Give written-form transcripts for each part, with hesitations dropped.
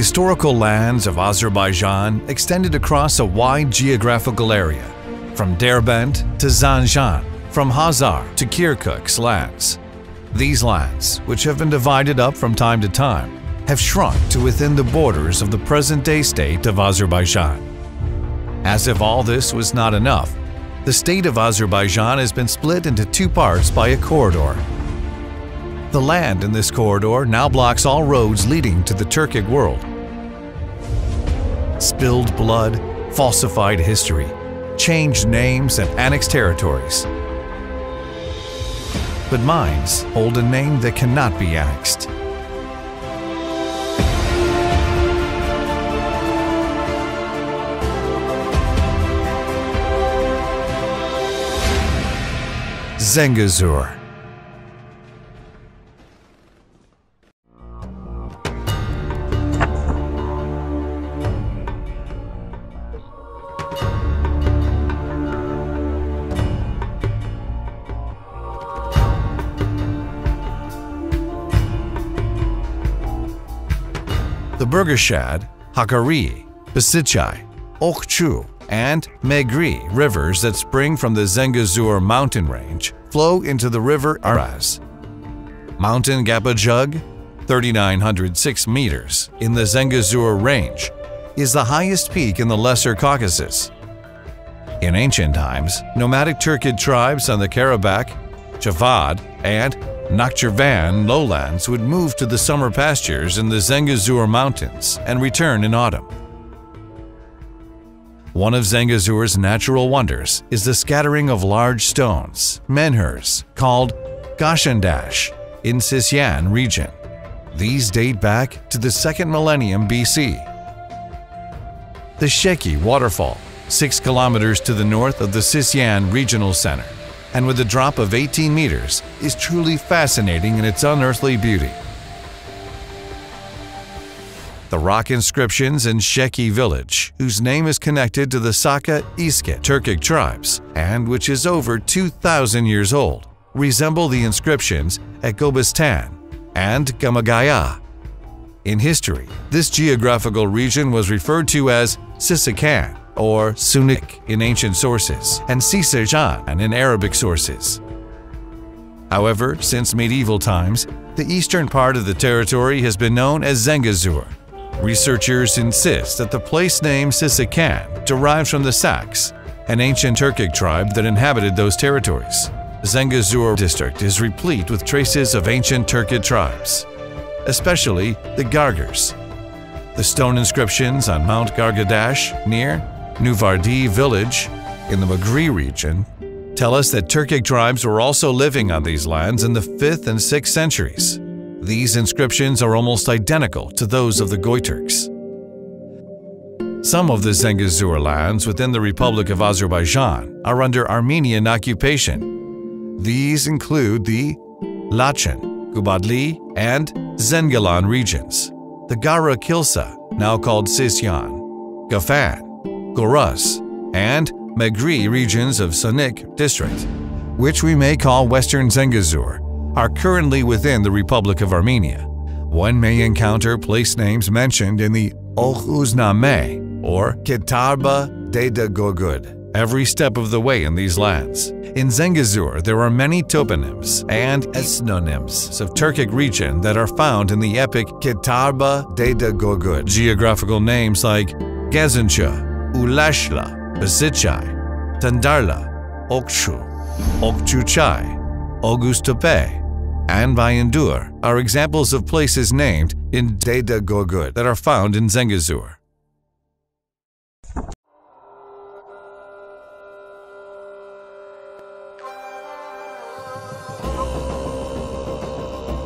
historical lands of Azerbaijan extended across a wide geographical area, from Derbent to Zanjan, from Hazar to Kirkuk's lands. These lands, which have been divided up from time to time, have shrunk to within the borders of the present-day state of Azerbaijan. As if all this was not enough, the state of Azerbaijan has been split into two parts by a corridor. The land in this corridor now blocks all roads leading to the Turkic world. Spilled blood, falsified history, changed names and annexed territories. But minds hold a name that cannot be annexed. Zangezur. The Burgashad, Hakkari, Besichai, Okchu, and Megri rivers that spring from the Zangezur mountain range flow into the river Araz. Mountain Gapajug, 3,906 meters in the Zangezur range, is the highest peak in the Lesser Caucasus. In ancient times, nomadic Turkic tribes on the Karabakh, Javad, and Nakhchivan lowlands would move to the summer pastures in the Zangezur mountains and return in autumn. One of Zangezur's natural wonders is the scattering of large stones, menhirs, called Gashandash, in Sisyan region. These date back to the 2nd millennium BC. The Sheki waterfall, 6 kilometers to the north of the Sisyan regional center, and with a drop of 18 meters, is truly fascinating in its unearthly beauty. The rock inscriptions in Sheki village, whose name is connected to the Saka Iskit Turkic tribes, and which is over 2,000 years old, resemble the inscriptions at Gobistan and Gamagaya. In history, this geographical region was referred to as Sisakan, or Sunik in ancient sources, and Sisajan in Arabic sources. However, since medieval times, the eastern part of the territory has been known as Zangezur. Researchers insist that the place name Sisakan derives from the Saks, an ancient Turkic tribe that inhabited those territories. Zangezur district is replete with traces of ancient Turkic tribes, especially the Gargars. The stone inscriptions on Mount Gargadash near Nuvardi village in the Magri region tell us that Turkic tribes were also living on these lands in the 5th and 6th centuries. These inscriptions are almost identical to those of the Goyturks. Some of the Zangezur lands within the Republic of Azerbaijan are under Armenian occupation. These include the Lachen, Gubadli, and Zengilan regions, the Gara Kilsa, now called Sisyan, Gafan, Goras, and Megri regions of Sunik district, which we may call Western Zangezur, are currently within the Republic of Armenia. One may encounter place names mentioned in the Okhuznameh or Kitarba Deda Gogud every step of the way in these lands. In Zangezur, there are many toponyms and ethnonyms of Turkic region that are found in the epic Kitarba Deda Gogud. Geographical names like Gazincha, Ulashla, Besichai, Tandarla, Okchu, Okchuchai, Augustope, and Bayandur are examples of places named in Deda Gogud that are found in Zangezur.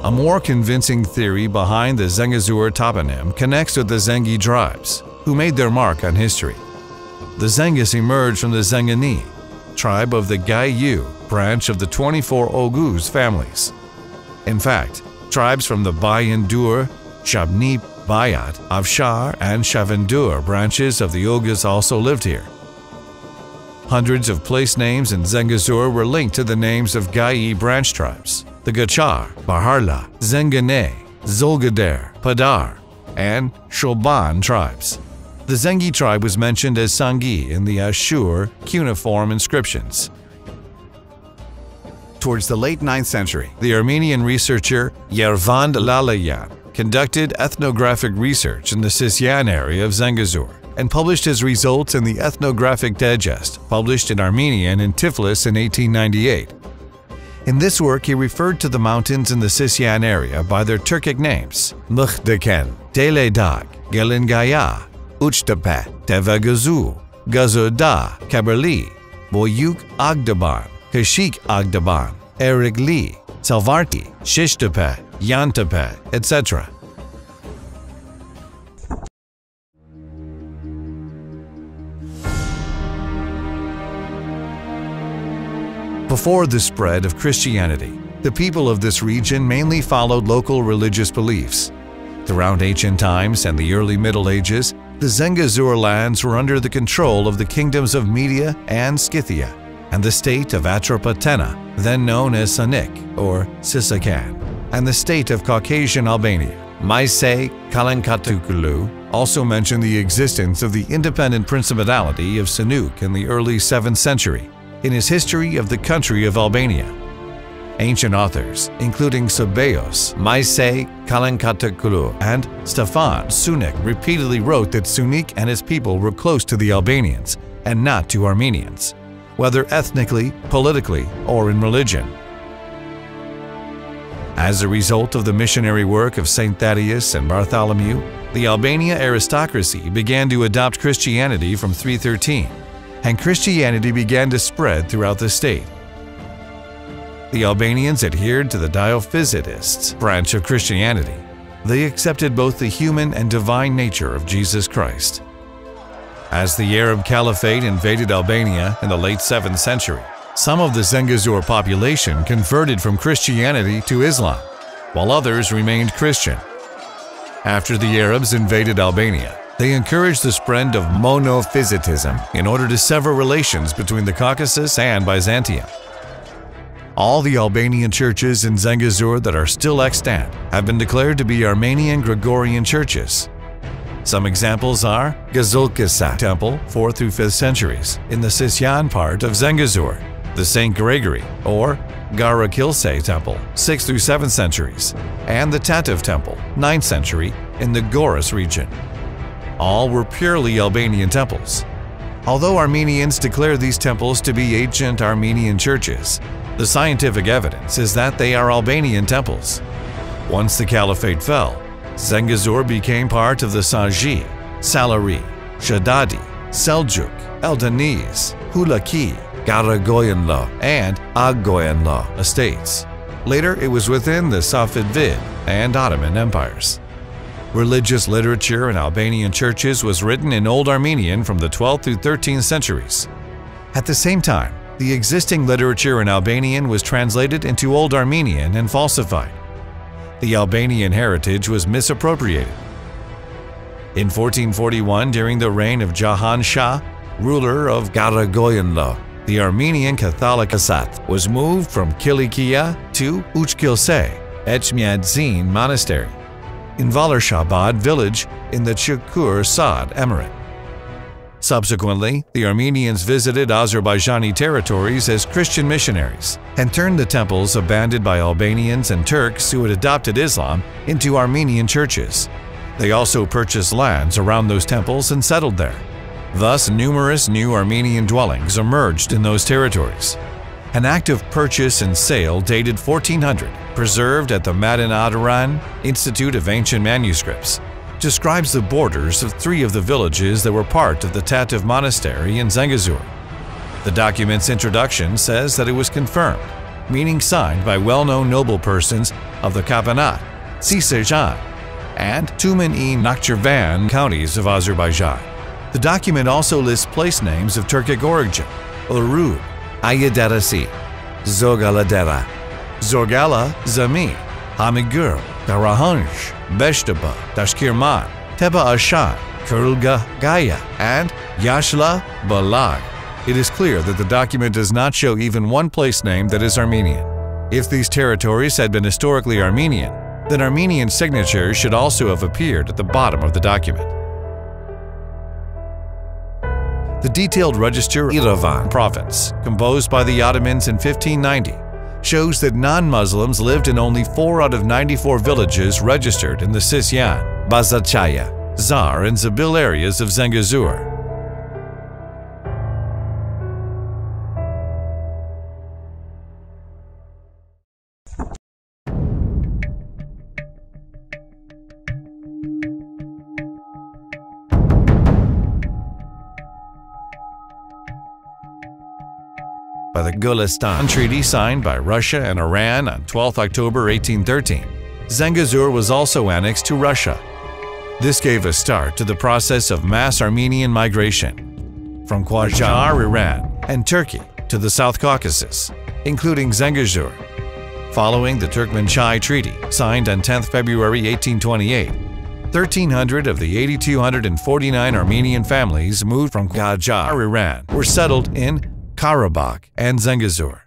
A more convincing theory behind the Zangezur toponym connects with the Zengi tribes, who made their mark on history. The Zengis emerged from the Zengani, tribe of the Gayu branch of the 24 Oghuz families. In fact, tribes from the Bayandur, Shabni Bayat, Afshar, and Shavendur branches of the Oghuz also lived here. Hundreds of place names in Zangezur were linked to the names of Gai branch tribes: the Gachar, Baharla, Zengane, Zolgader, Padar, and Shoban tribes. The Zengi tribe was mentioned as Sangi in the Ashur cuneiform inscriptions. Towards the late 9th century, the Armenian researcher Yervan Lalayan conducted ethnographic research in the Sisyan area of Zangezur and published his results in the Ethnographic Digest, published in Armenian in Tiflis in 1898. In this work, he referred to the mountains in the Sisyan area by their Turkic names: Mukhdeken, Teledag, Gelingaya, Uchtepe, Tevegazu, Gazoda, Kaberli, Boyuk Agdaban, Kashik Agdaban, Erigli, Salvarti, Shishtepe, Yantepe, etc. Before the spread of Christianity, the people of this region mainly followed local religious beliefs. Throughout ancient times and the early Middle Ages, the Zangezur lands were under the control of the kingdoms of Media and Scythia, and the state of Atropatena, then known as Sanik or Sisakan, and the state of Caucasian Albania. Maise Kalankatukulu also mentioned the existence of the independent principality of Sinuk in the early 7th century in his History of the Country of Albania. Ancient authors, including Sabeos, Maise Kalankatukulu, and Stefan Sunik, repeatedly wrote that Sunik and his people were close to the Albanians and not to Armenians, whether ethnically, politically, or in religion. As a result of the missionary work of St. Thaddeus and Bartholomew, the Albania aristocracy began to adopt Christianity from 313, and Christianity began to spread throughout the state. The Albanians adhered to the Diophysitists branch of Christianity. They accepted both the human and divine nature of Jesus Christ. As the Arab Caliphate invaded Albania in the late 7th century, some of the Zangezur population converted from Christianity to Islam, while others remained Christian. After the Arabs invaded Albania, they encouraged the spread of monophysitism in order to sever relations between the Caucasus and Byzantium. All the Albanian churches in Zangezur that are still extant have been declared to be Armenian Gregorian churches. Some examples are Gazulkisa Temple, 4th through 5th centuries, in the Sisyan part of Zangezur, the St. Gregory or Garakilse Temple, 6th through 7th centuries, and the Tatev Temple, 9th century, in the Goris region. All were purely Albanian temples. Although Armenians declare these temples to be ancient Armenian churches, the scientific evidence is that they are Albanian temples. Once the Caliphate fell, Zangezur became part of the Sanji, Salari, Shadadi, Seljuk, Eldeniz, Hulaki, Garagoyanlo, and Agoyanlo estates. Later, it was within the Safavid and Ottoman empires. Religious literature in Albanian churches was written in Old Armenian from the 12th through 13th centuries. At the same time, the existing literature in Albanian was translated into Old Armenian and falsified. The Albanian heritage was misappropriated. In 1441, during the reign of Jahan Shah, ruler of Garagoyanlo, the Armenian Catholicosat was moved from Kilikia to Uchkilse, Echmiadzin Monastery, in Valershabad village in the Chukur Sad Emirate. Subsequently, the Armenians visited Azerbaijani territories as Christian missionaries and turned the temples abandoned by Albanians and Turks who had adopted Islam into Armenian churches. They also purchased lands around those temples and settled there. Thus, numerous new Armenian dwellings emerged in those territories. An act of purchase and sale dated 1400, preserved at the Madin Adaran Institute of Ancient Manuscripts, describes the borders of 3 of the villages that were part of the Tatev Monastery in Zangezur. The document's introduction says that it was confirmed, meaning signed by well-known noble persons of the Kapanat, Sisejan, and Tumen-i-Nakhchivan counties of Azerbaijan. The document also lists place names of Turkic origin: Urub, Ayadarasi, Zogaladera, Zorgala, Zami, Hamigur, Karahanj, Beshtaba, Tashkirman, Teba Ashan, Kurulga Gaya, and Yashla Balag. It is clear that the document does not show even one place name that is Armenian. If these territories had been historically Armenian, then Armenian signatures should also have appeared at the bottom of the document. The detailed register of Yerevan province, composed by the Ottomans in 1590, shows that non-Muslims lived in only 4 out of 94 villages registered in the Sisyan, Bazarchaya, Zar, and Zabil areas of Zangezur. By the Gulistan Treaty signed by Russia and Iran on 12 October 1813, Zangezur was also annexed to Russia. This gave a start to the process of mass Armenian migration from Qajar, Iran, and Turkey to the South Caucasus, including Zangezur. Following the Turkmenchai Treaty, signed on 10 February 1828, 1,300 of the 8,249 Armenian families moved from Qajar, Iran, were settled in Karabakh and Zangezur.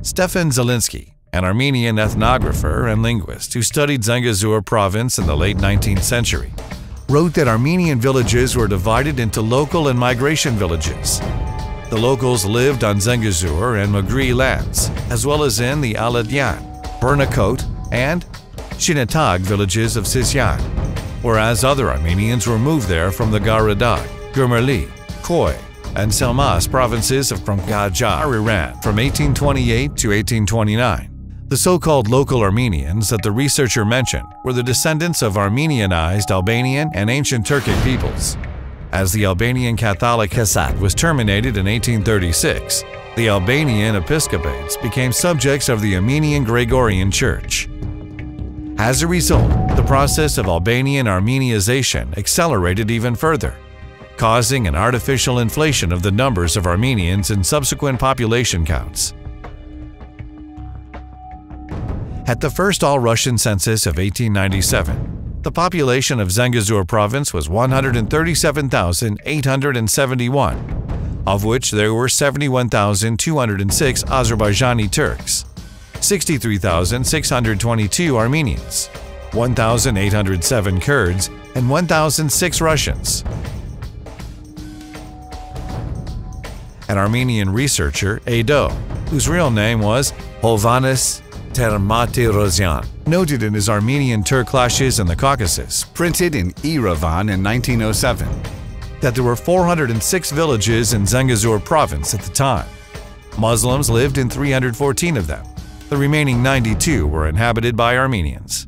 Stefan Zelinsky, an Armenian ethnographer and linguist who studied Zangezur province in the late 19th century, wrote that Armenian villages were divided into local and migration villages. The locals lived on Zangezur and Magri lands, as well as in the Aladyan, Bernakot, and Shinatag villages of Sisyan, whereas other Armenians were moved there from the Garadag, Gurmerli, Khoy, and Selmas provinces from Qajar, Iran from 1828 to 1829. The so-called local Armenians that the researcher mentioned were the descendants of Armenianized Albanian and ancient Turkic peoples. As the Albanian Catholic Hesat was terminated in 1836, the Albanian episcopates became subjects of the Armenian Gregorian Church. As a result, the process of Albanian Armeniization accelerated even further, causing an artificial inflation of the numbers of Armenians in subsequent population counts. At the first all-Russian census of 1897, the population of Zangezur province was 137,871, of which there were 71,206 Azerbaijani Turks, 63,622 Armenians, 1,807 Kurds, and 1,006 Russians. An Armenian researcher, Ado, whose real name was Hovhannes Termatirosyan, noted in his Armenian Turk clashes in the Caucasus, printed in Yerevan in 1907, that there were 406 villages in Zangezur province at the time. Muslims lived in 314 of them. The remaining 92 were inhabited by Armenians.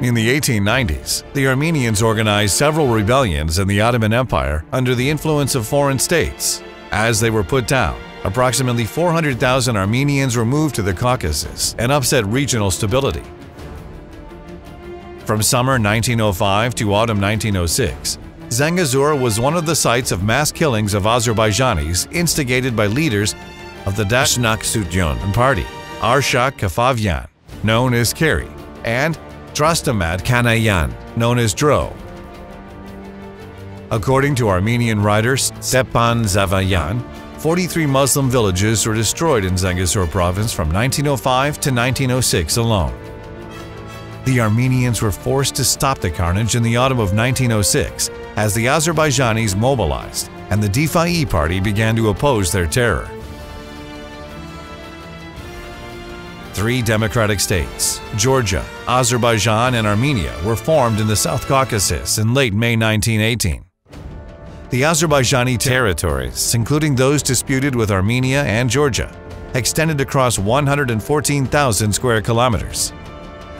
In the 1890s, the Armenians organized several rebellions in the Ottoman Empire under the influence of foreign states. As they were put down, approximately 400,000 Armenians were moved to the Caucasus and upset regional stability. From summer 1905 to autumn 1906, Zangezur was one of the sites of mass killings of Azerbaijanis instigated by leaders of the Dashnak-Sudyon party, Arshak Kafavyan, known as Keri, and Drastamad Kanayan, known as Dro. According to Armenian writer Stepan Zavayan, 43 Muslim villages were destroyed in Zangezur province from 1905 to 1906 alone. The Armenians were forced to stop the carnage in the autumn of 1906 as the Azerbaijanis mobilized and the Difai party began to oppose their terror. 3 democratic states, Georgia, Azerbaijan, and Armenia, were formed in the South Caucasus in late May 1918. The Azerbaijani territories, including those disputed with Armenia and Georgia, extended across 114,000 square kilometers.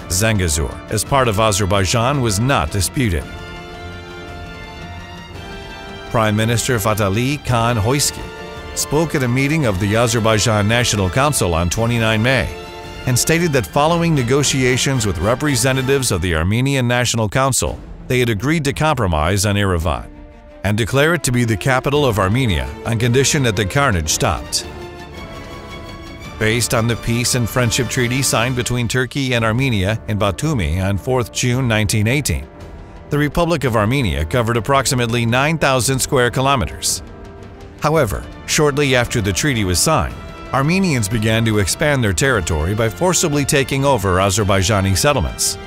Zangezur, as part of Azerbaijan, was not disputed. Prime Minister Fatali Khan Hoyski spoke at a meeting of the Azerbaijan National Council on 29 May and stated that following negotiations with representatives of the Armenian National Council, they had agreed to compromise on Yerevan and declare it to be the capital of Armenia on condition that the carnage stopped. Based on the peace and friendship treaty signed between Turkey and Armenia in Batumi on 4 June 1918, The Republic of Armenia covered approximately 9,000 square kilometers. However, shortly after the treaty was signed, Armenians began to expand their territory by forcibly taking over Azerbaijani settlements.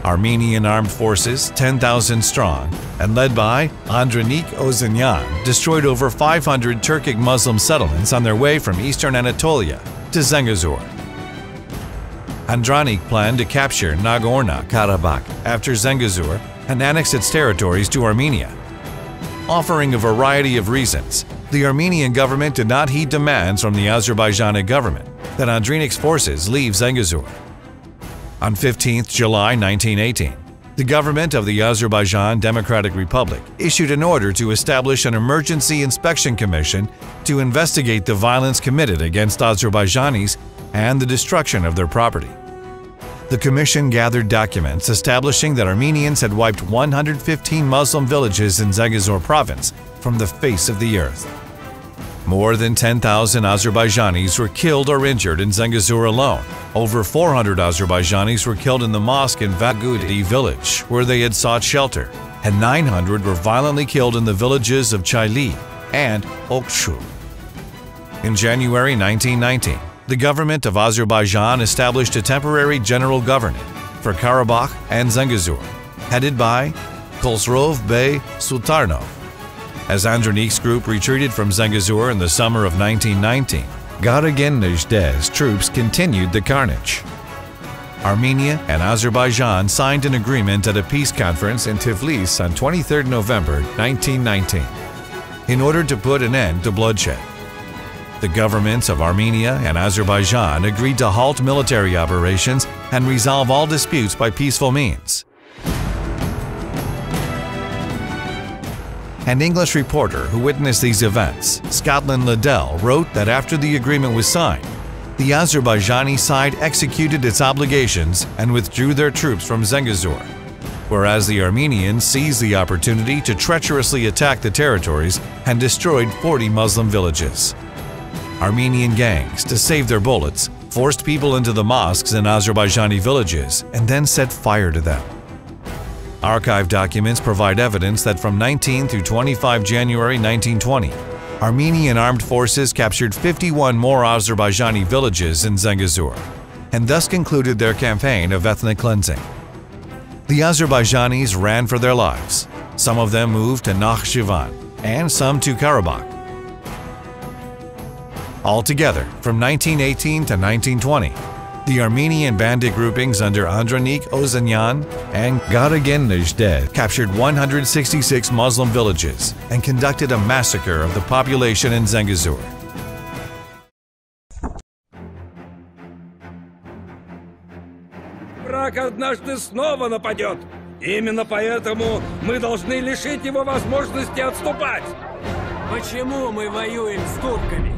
Armenian armed forces, 10,000 strong, and led by Andronik Ozanyan, destroyed over 500 Turkic Muslim settlements on their way from eastern Anatolia to Zangezur. Andronik planned to capture Nagorno-Karabagh after Zangezur and annex its territories to Armenia. Offering a variety of reasons, the Armenian government did not heed demands from the Azerbaijani government that Andronik's forces leave Zangezur. On 15 July 1918, the government of the Azerbaijan Democratic Republic issued an order to establish an emergency inspection commission to investigate the violence committed against Azerbaijanis and the destruction of their property. The commission gathered documents establishing that Armenians had wiped 115 Muslim villages in Zangezur province from the face of the earth. More than 10,000 Azerbaijanis were killed or injured in Zangezur alone. Over 400 Azerbaijanis were killed in the mosque in Vagudi village, where they had sought shelter, and 900 were violently killed in the villages of Chayli and Okshu. In January 1919, the government of Azerbaijan established a temporary general government for Karabakh and Zangezur, headed by Khosrov Bey Sultanov. As Andronik's group retreated from Zangezur in the summer of 1919, Garagen-Nejdeh's troops continued the carnage. Armenia and Azerbaijan signed an agreement at a peace conference in Tiflis on 23 November 1919 in order to put an end to bloodshed. The governments of Armenia and Azerbaijan agreed to halt military operations and resolve all disputes by peaceful means. An English reporter who witnessed these events, Scotland Liddell, wrote that after the agreement was signed, the Azerbaijani side executed its obligations and withdrew their troops from Zangezur, whereas the Armenians seized the opportunity to treacherously attack the territories and destroyed 40 Muslim villages. Armenian gangs, to save their bullets, forced people into the mosques in Azerbaijani villages and then set fire to them. Archive documents provide evidence that from 19 through 25 January 1920, Armenian armed forces captured 51 more Azerbaijani villages in Zangezur, and thus concluded their campaign of ethnic cleansing. The Azerbaijanis ran for their lives. Some of them moved to Nakhchivan, and some to Karabakh. Altogether, from 1918 to 1920, the Armenian bandit groupings under Andronik Ozanyan and Garagen-Nejdeh captured 166 Muslim villages and conducted a massacre of the population in Zangezur. Враг однажды снова нападет. Именно поэтому мы должны лишить его возможности отступать. Почему мы воюем с турками?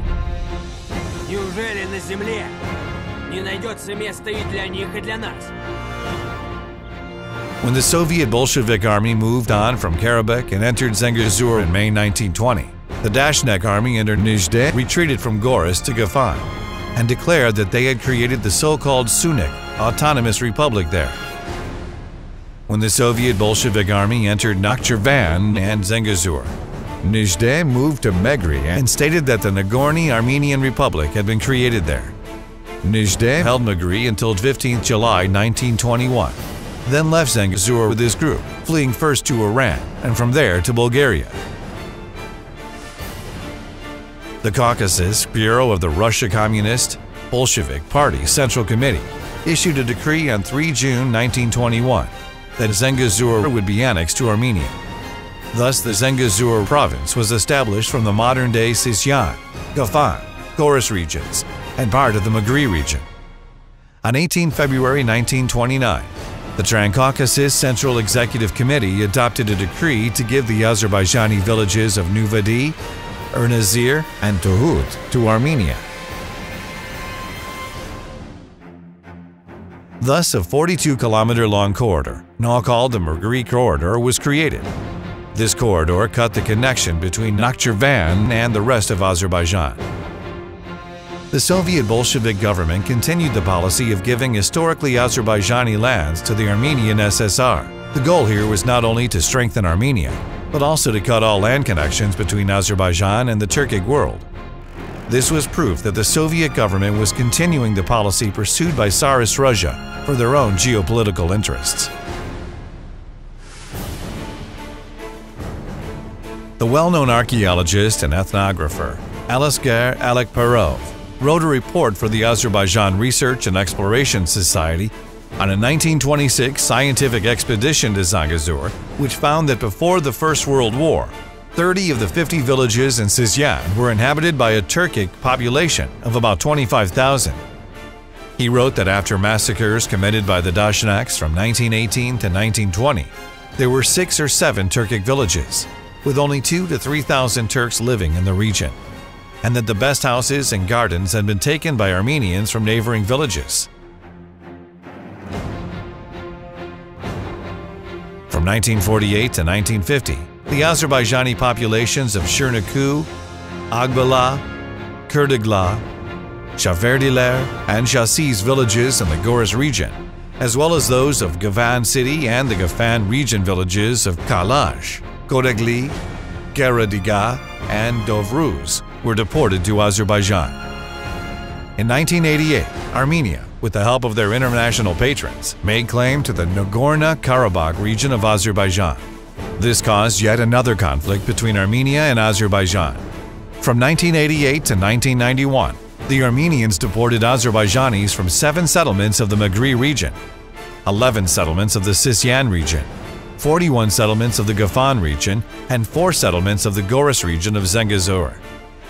Неужели на земле не найдется места и для них, и для нас? When the Soviet Bolshevik army moved on from Karabakh and entered Zangezur in May 1920, the Dashnak army under Nejdeh retreated from Goris to Gafan and declared that they had created the so-called Sunik Autonomous Republic there. When the Soviet Bolshevik army entered Nakhchivan and Zangezur, Nejdeh moved to Megri and stated that the Nagorno-Armenian Republic had been created there. Nejdeh held Megri until 15 July 1921, then left Zangezur with his group, fleeing first to Iran and from there to Bulgaria. The Caucasus Bureau of the Russia Communist Bolshevik Party Central Committee issued a decree on 3 June 1921 that Zangezur would be annexed to Armenia. Thus, the Zangezur province was established from the modern-day Sisyan, Gafan, Goris regions, and part of the Megri region. On 18 February 1929, the Transcaucasus Central Executive Committee adopted a decree to give the Azerbaijani villages of Nuvadi, Ernazir, and Tuhut to Armenia. Thus, a 42-kilometer-long corridor, now called the Megri Corridor, was created. This corridor cut the connection between Nakhchivan and the rest of Azerbaijan. The Soviet Bolshevik government continued the policy of giving historically Azerbaijani lands to the Armenian SSR. The goal here was not only to strengthen Armenia, but also to cut all land connections between Azerbaijan and the Turkic world. This was proof that the Soviet government was continuing the policy pursued by Tsarist Russia for their own geopolitical interests. The well-known archaeologist and ethnographer Alisgar Alekperov wrote a report for the Azerbaijan Research and Exploration Society on a 1926 scientific expedition to Zangezur, which found that before the First World War, 30 of the 50 villages in Sisyan were inhabited by a Turkic population of about 25,000. He wrote that after massacres committed by the Dashnaks from 1918 to 1920, there were 6 or 7 Turkic villages, with only 2,000 to 3,000 Turks living in the region, and that the best houses and gardens had been taken by Armenians from neighboring villages. From 1948 to 1950, the Azerbaijani populations of Shirnaku, Agbala, Kurdagla, Shaverdiler, and Shasiz villages in the Goris region, as well as those of Gavan city and the Gafan region villages of Kalaj, Kodagli, Garadiga, and Dovruz, were deported to Azerbaijan. In 1988, Armenia, with the help of their international patrons, made claim to the Nagorno-Karabagh region of Azerbaijan. This caused yet another conflict between Armenia and Azerbaijan. From 1988 to 1991, the Armenians deported Azerbaijanis from 7 settlements of the Magri region, 11 settlements of the Sisyan region, 41 settlements of the Gafan region, and 4 settlements of the Goris region of Zangezur,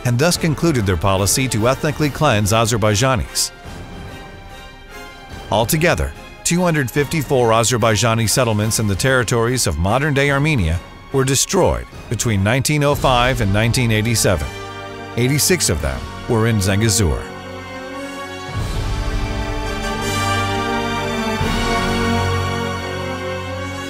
and thus concluded their policy to ethnically cleanse Azerbaijanis. Altogether, 254 Azerbaijani settlements in the territories of modern-day Armenia were destroyed between 1905 and 1987. 86 of them were in Zangezur.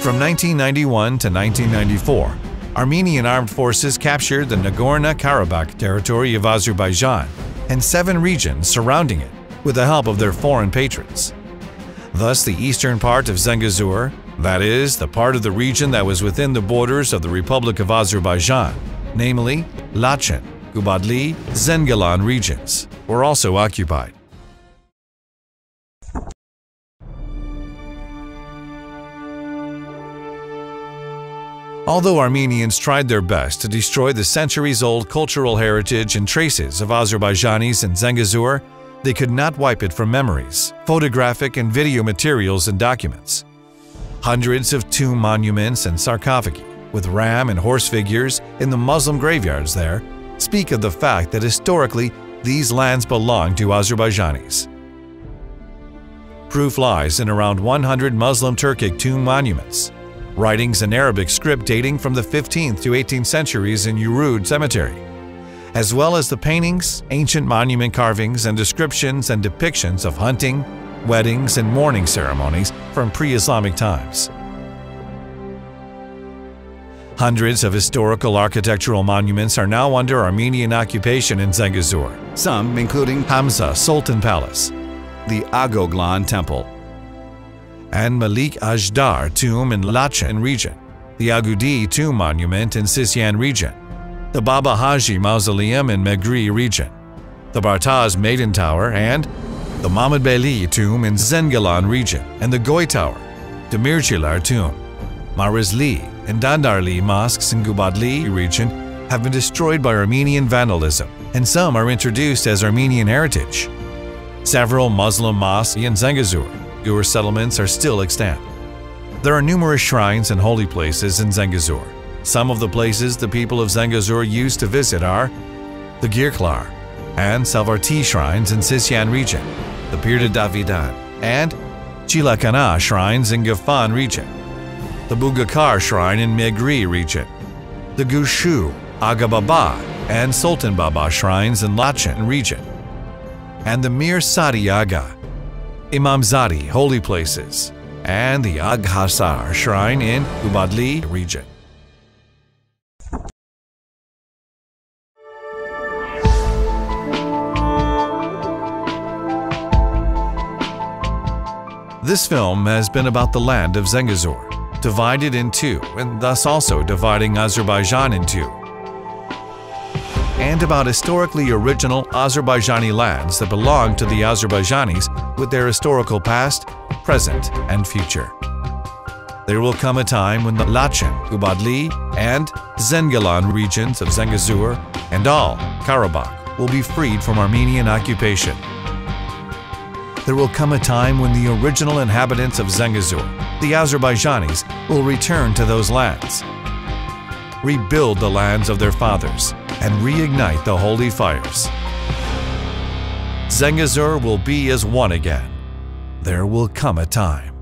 From 1991 to 1994, Armenian armed forces captured the Nagorno-Karabagh territory of Azerbaijan and 7 regions surrounding it with the help of their foreign patrons. Thus, the eastern part of Zangezur, that is, the part of the region that was within the borders of the Republic of Azerbaijan, namely Lachen, Gubadli, Zengilan regions, were also occupied. Although Armenians tried their best to destroy the centuries-old cultural heritage and traces of Azerbaijanis in Zangezur, they could not wipe it from memories, photographic and video materials and documents. Hundreds of tomb monuments and sarcophagi, with ram and horse figures in the Muslim graveyards there, speak of the fact that historically these lands belonged to Azerbaijanis. Proof lies in around 100 Muslim Turkic tomb monuments, writings in Arabic script dating from the 15th to 18th centuries in Urud Cemetery, as well as the paintings, ancient monument carvings, and descriptions and depictions of hunting, weddings, and mourning ceremonies from pre-Islamic times. Hundreds of historical architectural monuments are now under Armenian occupation in Zangezur, some including Hamza Sultan Palace, the Agoglan Temple, and Malik Ajdar tomb in Lachen region, the Agudi tomb monument in Sisyan region, the Baba Haji mausoleum in Megri region, the Bartaz Maiden Tower, and the Mahmud Beyli tomb in Zengilan region, and the Goy Tower, Demircilar tomb, Marizli, and Dandarli mosques in Gubadli region have been destroyed by Armenian vandalism, and some are introduced as Armenian heritage. Several Muslim mosques in Zangezur, Gur settlements are still extant. There are numerous shrines and holy places in Zangezur. Some of the places the people of Zangezur used to visit are the Girklar and Salvarti shrines in Sisyan region, the Pirda Davidan, and Chilakana shrines in Gafan region, the Bugakar shrine in Megri region, the Gushu, Aga Baba, and Sultan Baba shrines in Lachen region, and the Mir Sadi Aga, Imamzadi holy places, and the Aghasar shrine in Gubadli region. This film has been about the land of Zangezur, divided in two and thus also dividing Azerbaijan in two, and about historically original Azerbaijani lands that belong to the Azerbaijanis with their historical past, present, and future. There will come a time when the Lachen, Ubadli, and Zengilan regions of Zangezur and all Karabakh will be freed from Armenian occupation. There will come a time when the original inhabitants of Zangezur, the Azerbaijanis, will return to those lands, rebuild the lands of their fathers, and reignite the holy fires. Zangezur will be as one again. There will come a time.